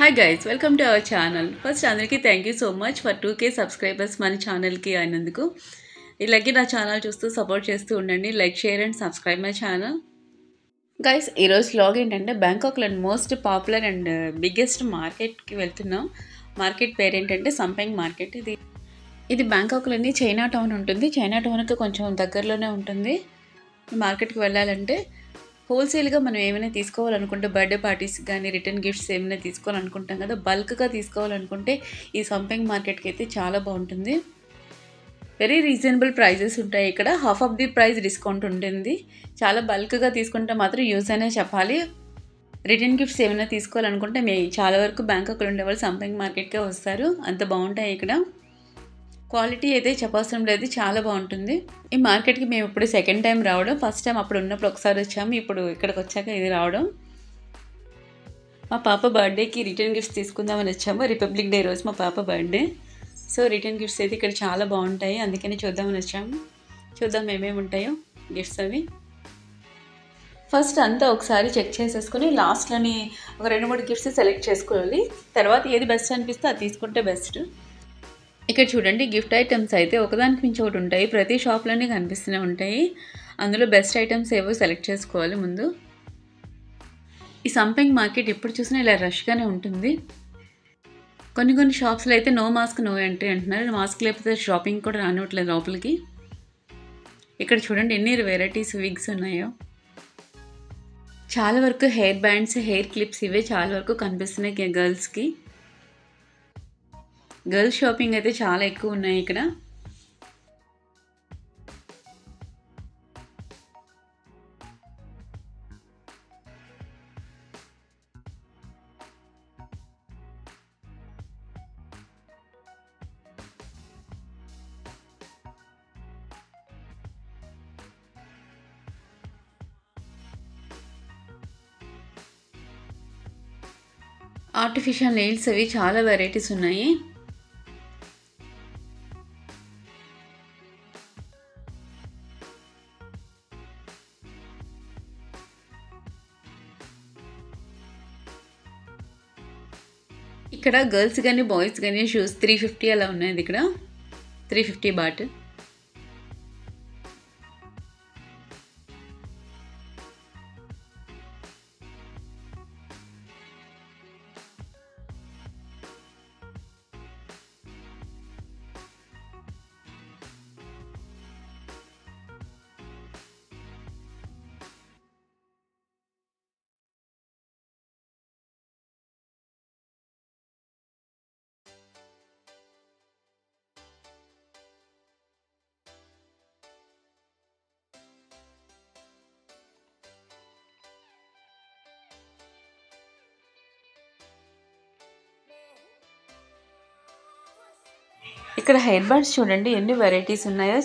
Hi guys, welcome to our channel. First అందరికీ thank you so much for 2K subscribers మన ఛానల్కి అయినందుకు. ఇలాగే నా ఛానల్ చూస్తూ సపోర్ట్ చేస్తూ ఉండండి. Like share and subscribe my channel. Guys ఈరోజు వ్లాగ్ ఏంటంటే బ్యాంకాక్లోని మోస్ట్ పాపులర్ అండ్ బిగ్గెస్ట్ మార్కెట్కి వెళ్తున్నాం. మార్కెట్ పేరు ఏంటంటే సంపెంగ్ మార్కెట్. ఇది బ్యాంకాక్లోని చైనా టౌన్ ఉంటుంది. చైనా టౌన్కి కొంచెం దగ్గరలోనే ఉంటుంది. ఈ మార్కెట్కి వెళ్ళాలంటే హోల్సేల్గా మనం ఏమైనా తీసుకోవాలనుకుంటే బర్త్డే పార్టీస్ కానీ రిటర్న్ గిఫ్ట్స్ ఏమైనా తీసుకోవాలనుకుంటాం కదా, బల్క్గా తీసుకోవాలనుకుంటే ఈ సంపెంగ్ మార్కెట్కి అయితే చాలా బాగుంటుంది. వెరీ రీజనబుల్ ప్రైజెస్ ఉంటాయి. ఇక్కడ half of the price discount ఉంటుంది. చాలా బల్క్గా తీసుకుంటే మాత్రం యూజ్ అనే చెప్పాలి. రిటర్న్ గిఫ్ట్స్ ఏమైనా తీసుకోవాలనుకుంటే చాలా వరకు బ్యాంకాక్లో ఉండేవాళ్ళు సంపెంగ్ మార్కెట్కే వస్తారు. అంత బాగుంటాయి ఇక్కడ. క్వాలిటీ అయితే చెప్పవసరం లేదు, చాలా బాగుంటుంది. ఈ మార్కెట్కి మేము ఇప్పుడు సెకండ్ టైం రావడం. ఫస్ట్ టైం అప్పుడు ఉన్నప్పుడు ఒకసారి వచ్చాము, ఇప్పుడు ఇక్కడికి వచ్చాక ఇది రావడం. మా పాప బర్త్డేకి రిటర్న్ గిఫ్ట్స్ తీసుకుందామని వచ్చాము. రిపబ్లిక్ డే రోజు మా పాప బర్త్డే. సో రిటర్న్ గిఫ్ట్స్ అయితే ఇక్కడ చాలా బాగుంటాయి, అందుకని చూద్దామని వచ్చాము. చూద్దాం ఏమేమి ఉంటాయో గిఫ్ట్స్ అవి. ఫస్ట్ అంతా ఒకసారి చెక్ చేసేసుకొని లాస్ట్లోని ఒక 2-3 గిఫ్ట్స్ సెలెక్ట్ చేసుకోవాలి. తర్వాత ఏది బెస్ట్ అనిపిస్తే అది తీసుకుంటే బెస్ట్. ఇక్కడ చూడండి, గిఫ్ట్ ఐటమ్స్ అయితే ఒకదానికి మించి ఒకటి ఉంటాయి. ప్రతి షాప్లోనే కనిపిస్తూనే ఉంటాయి. అందులో బెస్ట్ ఐటమ్స్ ఏవో సెలెక్ట్ చేసుకోవాలి ముందు. ఈ సంపెంగ్ మార్కెట్ ఎప్పుడు చూసినా ఇలా రష్గానే ఉంటుంది. కొన్ని షాప్స్లో అయితే నో మాస్క్ నో ఎంట్రీ అంటున్నారు. మాస్క్ లేకపోతే షాపింగ్ కూడా రానివ్వట్లేదు లోపలికి. ఇక్కడ చూడండి ఎన్ని వెరైటీస్ విగ్స్ ఉన్నాయో. చాలా వరకు హెయిర్ బ్యాండ్స్, హెయిర్ క్లిప్స్ ఇవే చాలా వరకు కనిపిస్తున్నాయి గర్ల్స్కి. గర్ల్స్ షాపింగ్ అయితే చాలా ఎక్కువ ఉన్నాయి ఇక్కడ. ఆర్టిఫిషియల్ నెయిల్స్ అవి చాలా వెరైటీస్ ఉన్నాయి. ఇక్కడ గర్ల్స్ కానీ బాయ్స్ కానీ షూస్ 350 అలా ఉన్నాయి. ఇక్కడ 350 బాట్. ఇక్కడ హెయిర్ బ్యాండ్స్ చూడండి ఎన్ని వెరైటీస్ ఉన్నాయో.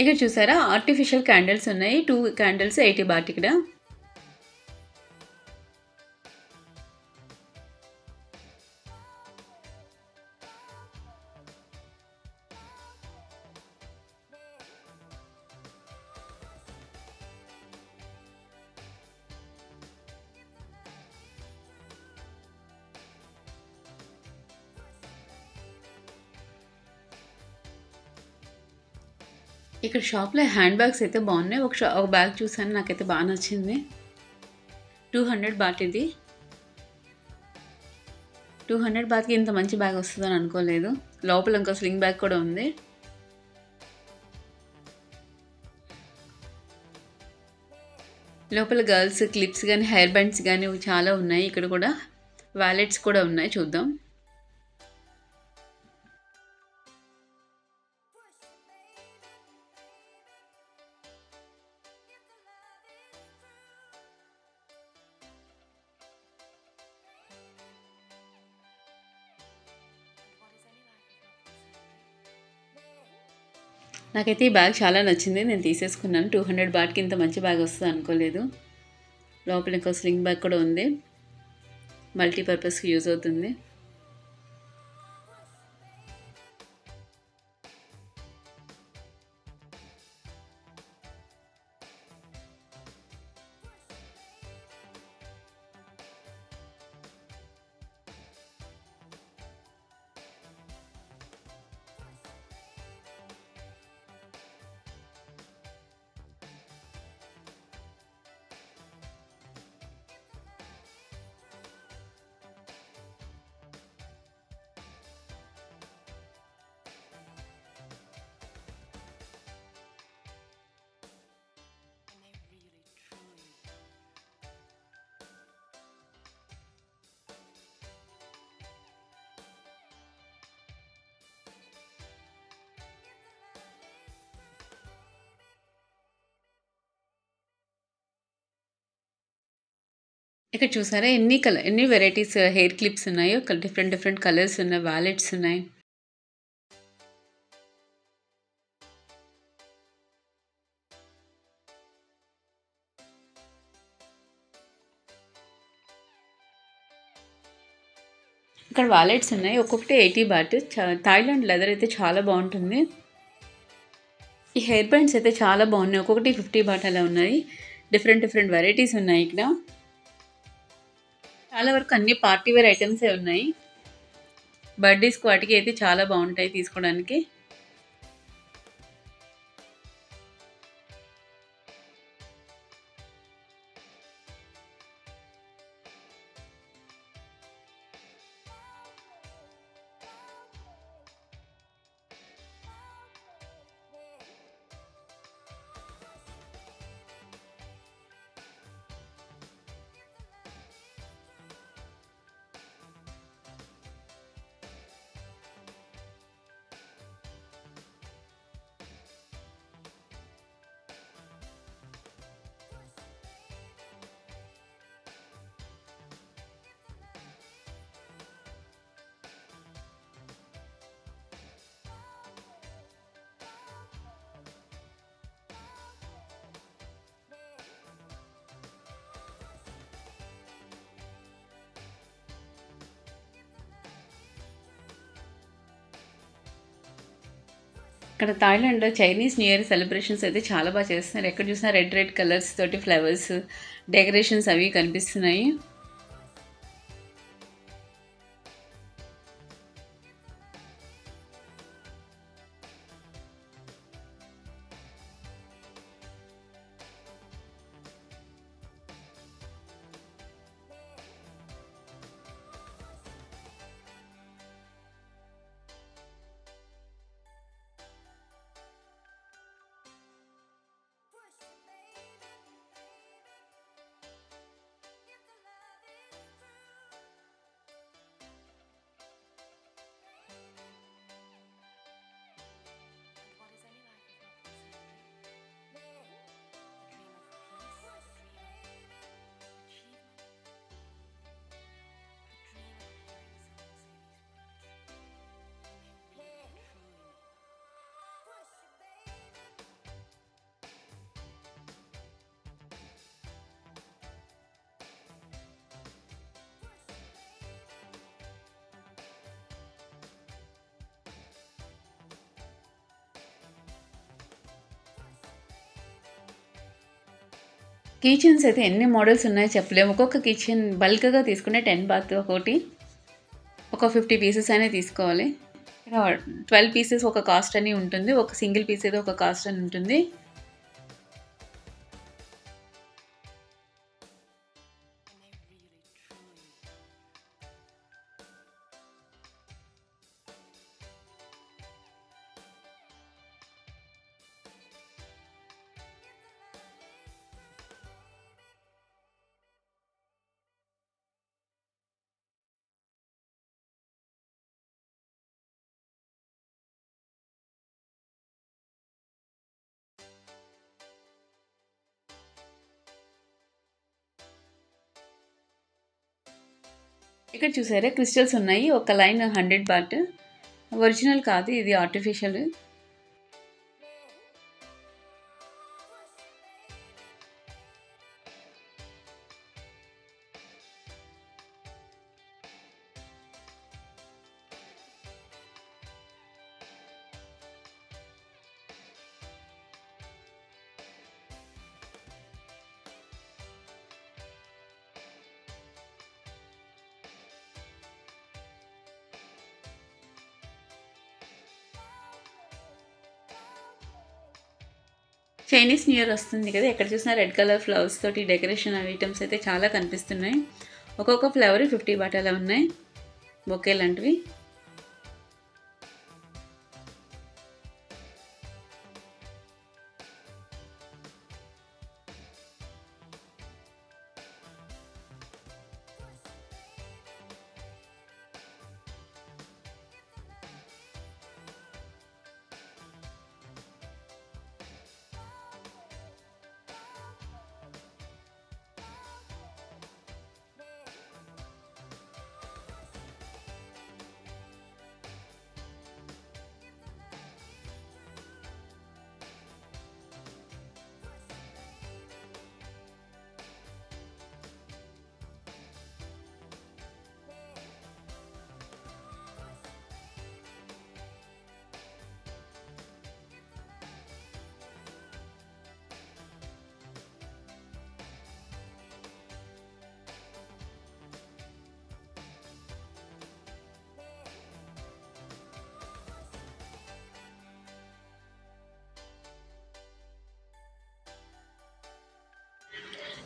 ఇక్కడ చూసారా ఆర్టిఫిషియల్ క్యాండిల్స్ ఉన్నాయి. 2 క్యాండిల్స్ 80 బాట్. ఇక్కడ ఇక్కడ షాప్లో హ్యాండ్ బ్యాగ్స్ అయితే బాగున్నాయి. ఒక బ్యాగ్ చూసాను, నాకైతే బాగా నచ్చింది. 200 బాట్ ఇది. 200 బాత్కి ఇంత మంచి బ్యాగ్ వస్తుందని అనుకోలేదు. లోపల ఇంకో స్లింగ్ బ్యాగ్ కూడా ఉంది. లోపల గర్ల్స్ క్లిప్స్ గానీ, హెయిర్ బ్యాండ్స్ గానీ చాలా ఉన్నాయి. ఇక్కడ కూడా వాలెట్స్ కూడా ఉన్నాయి. చూద్దాం. నాకైతే ఈ బ్యాగ్ చాలా నచ్చింది. నేను తీసేసుకున్నాను. 200 బాట్‌కి ఇంత మంచి బ్యాగ్ వస్తది అనుకోలేదు. లోపల ఇంకో స్లింగ్ బ్యాగ్ కూడా ఉంది. మల్టీపర్పస్‌కి యూజ్ అవుతుంది. ఇక్కడ చూసారా ఎన్ని వెరైటీస్ హెయిర్ క్లిప్స్ ఉన్నాయో. డిఫరెంట్ కలర్స్ ఉన్న వాలెట్స్ ఉన్నాయి. ఇక్కడ వాలెట్స్ ఉన్నాయి. ఒక్కొక్కటి 80 బాట్. థాయిలాండ్ లెదర్ అయితే చాలా బాగుంటుంది. ఈ హెయిర్ బ్యాండ్స్ అయితే చాలా బాగున్నాయి. ఒక్కొక్కటి 50 బాట్ అలా ఉన్నాయి. డిఫరెంట్ వెరైటీస్ ఉన్నాయి ఇక్కడ. చాలా వరకు అన్ని పార్టీ వేర్ ఐటమ్సే ఉన్నాయి. బర్త్డేస్కి వాటికి అయితే చాలా బాగుంటాయి తీసుకోవడానికి. ఇక్కడ థాయిలాండ్‌లో చైనీస్ న్యూ ఇయర్ సెలబ్రేషన్స్ అయితే చాలా బాగా చేస్తున్నారు. ఎక్కడ చూసినా రెడ్ కలర్స్ తోటి ఫ్లవర్స్ డెకరేషన్స్ అవి కనిపిస్తున్నాయి. కిచెన్స్ అయితే ఎన్ని మోడల్స్ ఉన్నాయో చెప్పలేము. ఒక్కొక్క కిచెన్ బల్క్‌గా తీసుకుంటే 10 బాత్ ఒకటి. ఒక 50 పీసెస్ అయినా తీసుకోవాలి. ఇక్కడ 12 పీసెస్ ఒక కాస్ట్ అని ఉంటుంది. ఒక సింగిల్ పీస్ ఏదో ఒక కాస్ట్ అని ఉంటుంది. ఇక్కడ చూసారా క్రిస్టల్స్ ఉన్నాయి. ఒక లైన్ 100 బాట్. ఒరిజినల్ కాదు, ఇది ఆర్టిఫిషియల్. చైనీస్ న్యూ ఇయర్ వస్తుంది కదా, ఎక్కడ చూసినా రెడ్ కలర్ ఫ్లవర్స్ తోటి డెకరేషన్ ఐటమ్స్ అయితే చాలా కనిపిస్తున్నాయి. ఒక్కొక్క ఫ్లవర్ 50 బాట్ అలా ఉన్నాయి, బొకే లాంటివి.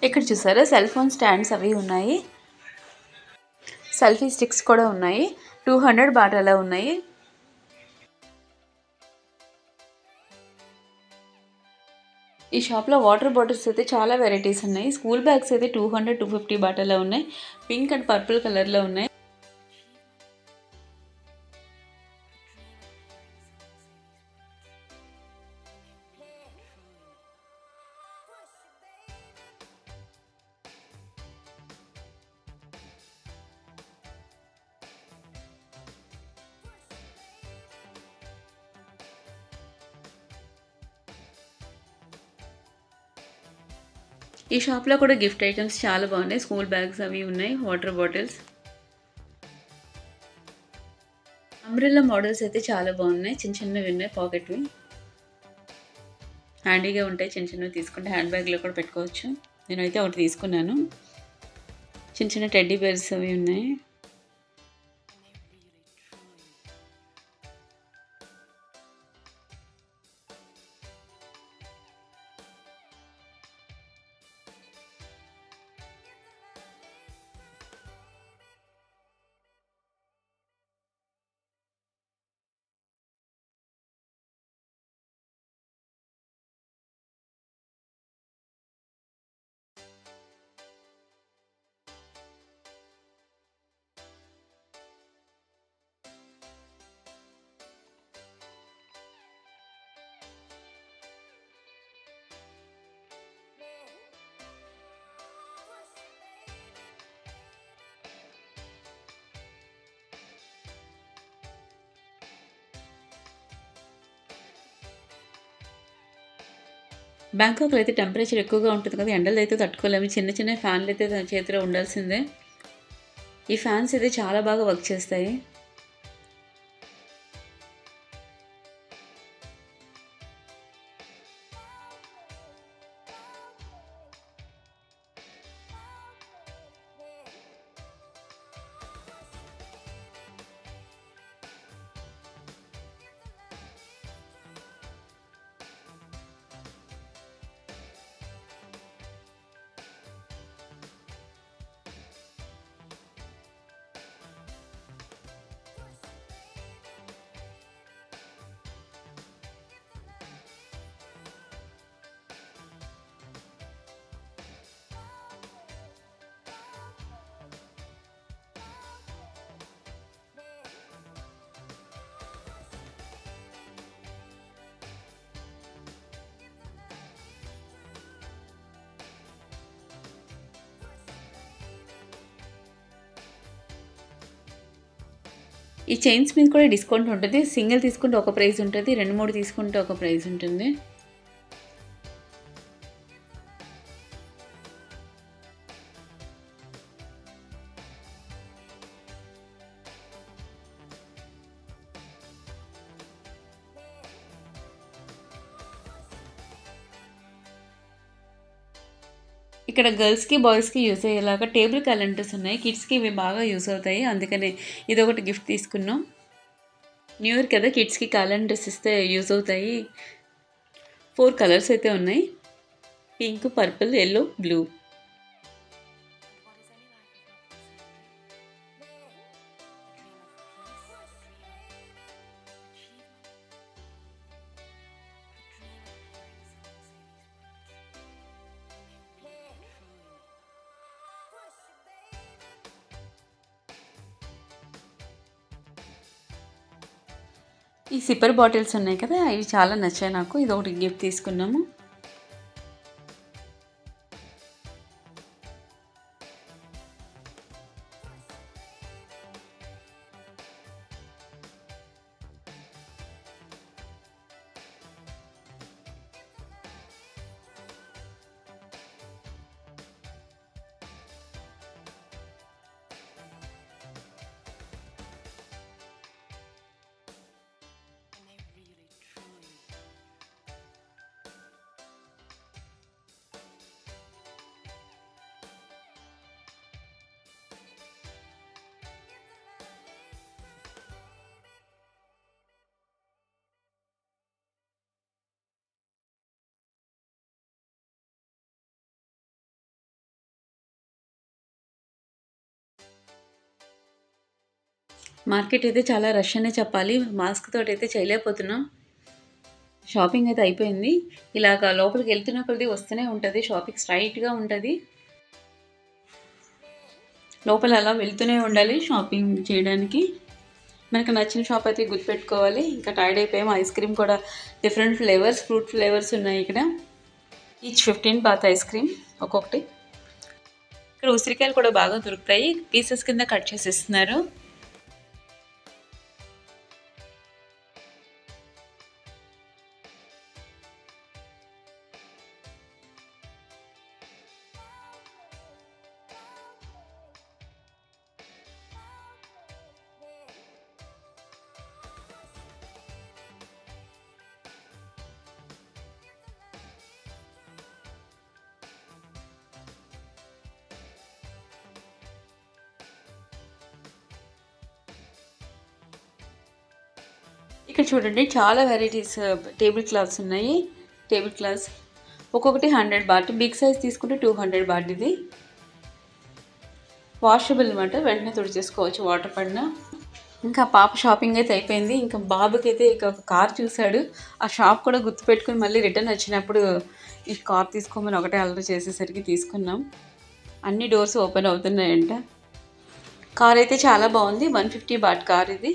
ఇక్కడ చూసారా సెల్ ఫోన్ స్టాండ్స్ అవి ఉన్నాయి. సెల్ఫీ స్టిక్స్ కూడా ఉన్నాయి. 200 బాట్ అలా ఉన్నాయి. ఈ షాప్లో వాటర్ బాటిల్స్ అయితే చాలా వెరైటీస్ ఉన్నాయి. స్కూల్ బ్యాగ్స్ అయితే 200, 250 బాట్ అలా ఉన్నాయి. పింక్ అండ్ పర్పుల్ కలర్లో ఉన్నాయి. ఈ షాప్లో కూడా గిఫ్ట్ ఐటమ్స్ చాలా బాగున్నాయి. స్కూల్ బ్యాగ్స్ అవి ఉన్నాయి, వాటర్ బాటిల్స్. అంబ్రెల్లా మోడల్స్ అయితే చాలా బాగున్నాయి. చిన్న చిన్నవి ఉన్నాయి, పాకెట్వి. హ్యాండీగా ఉంటాయి. చిన్న చిన్నవి తీసుకుంటే హ్యాండ్ బ్యాగ్లో కూడా పెట్టుకోవచ్చు. నేనైతే ఒకటి తీసుకున్నాను. చిన్న చిన్న టెడ్డీ బేర్స్ అవి ఉన్నాయి. బ్యాంకాక్లో అయితే టెంపరేచర్ ఎక్కువగా ఉంటుంది కదా, ఎండలు అయితే తట్టుకోలేము. చిన్న చిన్న ఫ్యాన్లు అయితే చేతిలో ఉండాల్సిందే. ఈ ఫ్యాన్స్ అయితే చాలా బాగా వర్క్ చేస్తాయి. ఈ చైన్స్ మీద కూడా డిస్కౌంట్ ఉంటుంది. సింగిల్ తీసుకుంటే ఒక ప్రైస్ ఉంటుంది, 2, 3 తీసుకుంటే ఒక ప్రైస్ ఉంటుంది. ఇక్కడ గర్ల్స్కి బాయ్స్కి యూజ్ అయ్యేలాగా టేబుల్ క్యాలెండర్స్ ఉన్నాయి. కిడ్స్కి ఇవి బాగా యూజ్ అవుతాయి, అందుకని ఇదొకటి గిఫ్ట్ తీసుకున్నాం. న్యూ ఇయర్ కదా, కిడ్స్కి క్యాలెండర్స్ ఇస్తే యూజ్ అవుతాయి. 4 కలర్స్ అయితే ఉన్నాయి, పింక్, పర్పుల్, ఎల్లో, బ్లూ. ఈ సిప్పర్ బాటిల్స్ ఉన్నాయి కదా, ఇవి చాలా నచ్చాయి నాకు. ఇది ఒకటి గిఫ్ట్ తీసుకున్నాము. మార్కెట్ అయితే చాలా రష్ అనే చెప్పాలి. మాస్క్ తోటి అయితే చేయలేకపోతున్నాం. షాపింగ్ అయితే అయిపోయింది. ఇలాగ లోపలికి వెళ్తున్న కొద్దీ వస్తూనే ఉంటుంది, షాపింగ్ స్ట్రైట్గా ఉంటుంది. లోపల అలా వెళ్తూనే ఉండాలి షాపింగ్ చేయడానికి. మనకు నచ్చిన షాప్ అయితే గుర్తుపెట్టుకోవాలి. ఇంకా టైర్డ్ అయిపోయాము. ఐస్ క్రీమ్ కూడా డిఫరెంట్ ఫ్లేవర్స్, ఫ్రూట్ ఫ్లేవర్స్ ఉన్నాయి ఇక్కడ. ఈచ్ 15 బాత్ ఐస్ క్రీమ్ ఒక్కొక్కటి. ఇక్కడ ఉసిరికాయలు కూడా బాగా దొరుకుతాయి, పీసెస్ కింద కట్ చేసి ఇస్తున్నారు. ఇక్కడ చూడండి, చాలా వెరైటీస్ టేబుల్ క్లాత్స్ ఉన్నాయి. టేబుల్ క్లాత్స్ ఒక్కొక్కటి 100 బాట్, బిగ్ సైజ్ తీసుకుంటే 200 బాట్. ఇది వాషబుల్ అనమాట, వెంటనే తుడిచేసుకోవచ్చు వాటర్ పడిన. ఇంకా పాప షాపింగ్ అయితే అయిపోయింది. ఇంకా బాబుకి అయితే ఇక ఒక కార్ చూశాడు, ఆ షాప్ కూడా గుర్తుపెట్టుకుని మళ్ళీ రిటర్న్ వచ్చినప్పుడు ఈ కార్ తీసుకోమని ఒకటే అల్లరి చేసేసరికి తీసుకున్నాం. అన్ని డోర్స్ ఓపెన్ అవుతున్నాయంట. కార్ అయితే చాలా బాగుంది, 150 బాట్ కార్ ఇది.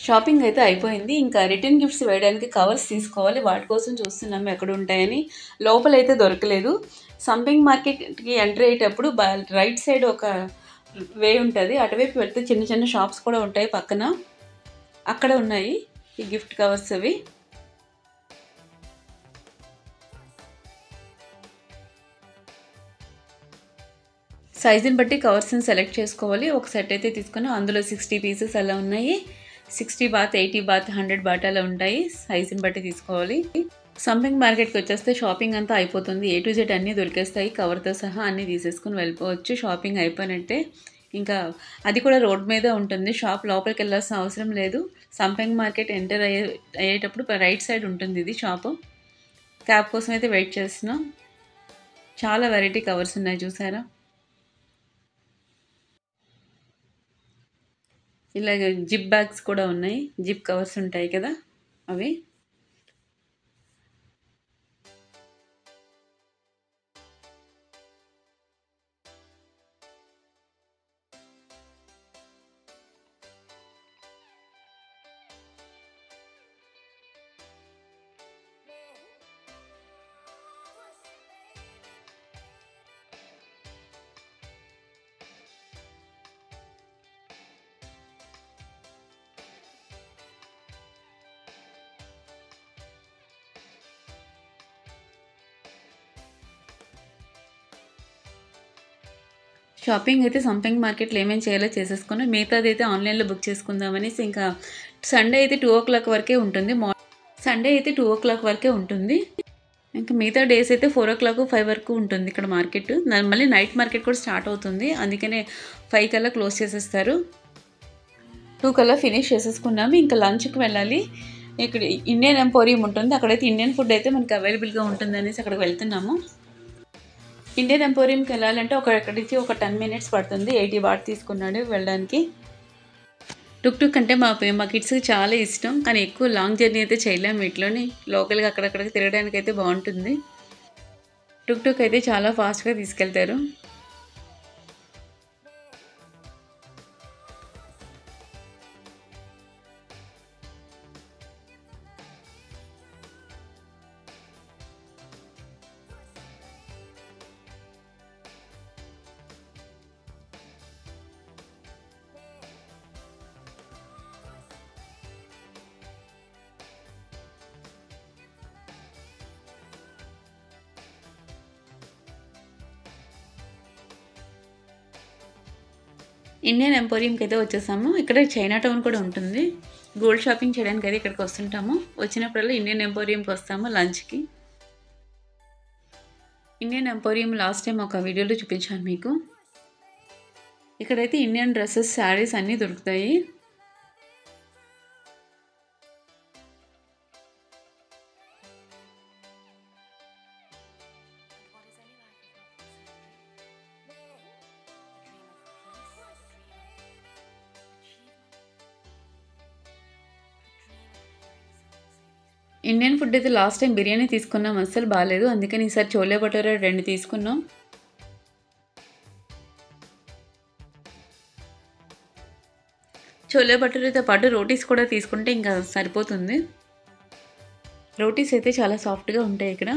షాపింగ్ అయితే అయిపోయింది. ఇంకా రిటర్న్ గిఫ్ట్స్ వేయడానికి కవర్స్ తీసుకోవాలి, వాటి కోసం చూస్తున్నాము ఎక్కడ ఉంటాయని. లోపలైతే దొరకలేదు. సంపింగ్ మార్కెట్కి ఎంటర్ అయ్యేటప్పుడు రైట్ సైడ్ ఒక వే ఉంటుంది, అటువైపు వెళ్తే చిన్న చిన్న షాప్స్ కూడా ఉంటాయి పక్కన, అక్కడ ఉన్నాయి ఈ గిఫ్ట్ కవర్స్. అవి సైజుని బట్టి కవర్స్ని సెలెక్ట్ చేసుకోవాలి. ఒక సెట్ అయితే తీసుకుని అందులో 60 పీసెస్ అలా ఉన్నాయి. 60 బాత్, 80 బాత్, 100 బాత్ అలా ఉంటాయి. సైజుని బట్టి తీసుకోవాలి. సంపింగ్ మార్కెట్కి వచ్చేస్తే షాపింగ్ అంతా అయిపోతుంది. ఏ టు జెడ్ అన్నీ దొరికేస్తాయి, కవర్తో సహా అన్నీ తీసేసుకుని వెళ్ళిపోవచ్చు. షాపింగ్ అయిపోయినట్టే. ఇంకా అది కూడా రోడ్ మీద ఉంటుంది. షాప్ లోపలికి వెళ్ళాల్సిన అవసరం లేదు. సంపింగ్ మార్కెట్ ఎంటర్ అయ్యేటప్పుడు రైట్ సైడ్ ఉంటుంది ఇది షాపు. క్యాబ్ కోసం అయితే వెయిట్ చేస్తున్నాం. చాలా వెరైటీ కవర్స్ ఉన్నాయి చూసారా. ఇలాగ జిప్ బ్యాగ్స్ కూడా ఉన్నాయి. జిప్ కవర్స్ ఉంటాయి కదా అవి. షాపింగ్ అయితే సంపింగ్ మార్కెట్లో ఏమేమి చేయాలో చేసేసుకుని మిగతాది అయితే ఆన్లైన్లో బుక్ చేసుకుందామనేసి ఇంకా సండే అయితే 2:00 వరకే ఉంటుంది. సండే అయితే 2:00 వరకే ఉంటుంది. ఇంకా మిగతా డేస్ అయితే 4:00, 5 వరకు ఉంటుంది ఇక్కడ మార్కెట్. మళ్ళీ నైట్ మార్కెట్ కూడా స్టార్ట్ అవుతుంది. అందుకనే 5 కల్లా క్లోజ్ చేసేస్తారు. 2 కల్లా ఫినిష్ చేసేసుకున్నాము. ఇంకా లంచ్కి వెళ్ళాలి. ఇక్కడ ఇండియన్ ఎంపోరియం ఉంటుంది. అక్కడైతే ఇండియన్ ఫుడ్ అయితే మనకి అవైలబుల్గా ఉంటుంది అనేసి అక్కడికి వెళ్తున్నాము. ఇండియన్ ఎంపోరియంకి వెళ్ళాలంటే ఇక్కడి నుంచి ఒక 10 మినిట్స్ పడుతుంది. 80 బాట్ తీసుకున్నాడు వెళ్ళడానికి. టుక్ అంటే మా కిడ్స్కి చాలా ఇష్టం. కానీ ఎక్కువ లాంగ్ జర్నీ అయితే చేయలేము. వీటిలోని లోకల్గా అక్కడక్కడికి తిరగడానికి అయితే బాగుంటుంది. టుక్ అయితే చాలా ఫాస్ట్గా తీసుకెళ్తారు. ఇండియన్ ఎంపోరియంకి అయితే వచ్చేసాము. ఇక్కడ చైనా టౌన్ కూడా ఉంటుంది. గోల్డ్ షాపింగ్ చేయడానికి అయితే ఇక్కడికి వస్తుంటాము. వచ్చినప్పుడల్లా ఇండియన్ ఎంపోరియంకి వస్తాము లంచ్కి. ఇండియన్ ఎంపోరియం లాస్ట్ టైం ఒక వీడియోలో చూపించాను మీకు. ఇక్కడైతే ఇండియన్ డ్రెస్సెస్, శారీస్ అన్నీ దొరుకుతాయి. ఇండియన్ ఫుడ్ అయితే లాస్ట్ టైం బిర్యానీ తీసుకున్నాం, అస్సలు బాగాలేదు. అందుకని ఈసారి చోలే భటూరా 2 తీసుకున్నాం. చోలే భటూరాతో పాటు రోటీస్ కూడా తీసుకుంటే ఇంకా సరిపోతుంది. రోటీస్ అయితే చాలా సాఫ్ట్గా ఉంటాయి ఇక్కడ.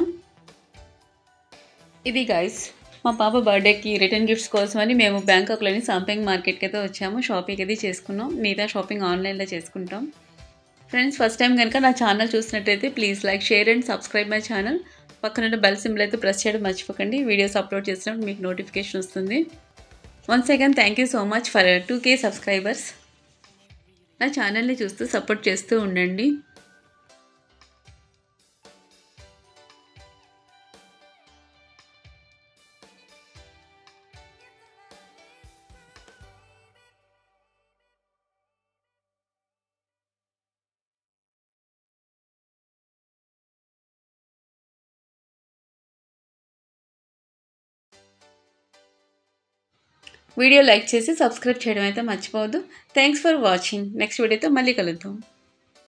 ఇది గైస్ మా పాప బర్త్డేకి రిటర్న్ గిఫ్ట్స్ కోసమని మేము బ్యాంకాక్లోని సంపింగ్ మార్కెట్కి అయితే వచ్చాము. షాపింగ్ అయితే చేసుకున్నాం. మిగతా షాపింగ్ ఆన్లైన్లో చేసుకుంటాం. ఫ్రెండ్స్, ఫస్ట్ టైం కనుక నా ఛానల్ చూసినట్టయితే please like, share and subscribe my channel. పక్కన బెల్ సింబల్ అయితే ప్రెస్ చేయడం మర్చిపోకండి. వీడియోస్ అప్లోడ్ చేసినప్పుడు మీకు నోటిఫికేషన్ వస్తుంది. Once again thank you so much for 2K subscribers. నా ఛానల్ని చూస్తూ సపోర్ట్ చేస్తూ ఉండండి. వీడియో లైక్ చేసి సబ్స్క్రైబ్ చేయడం అయితే మర్చిపోవద్దు. Thanks for watching. నెక్స్ట్ వీడియోతో మళ్ళీ కలుద్దాం.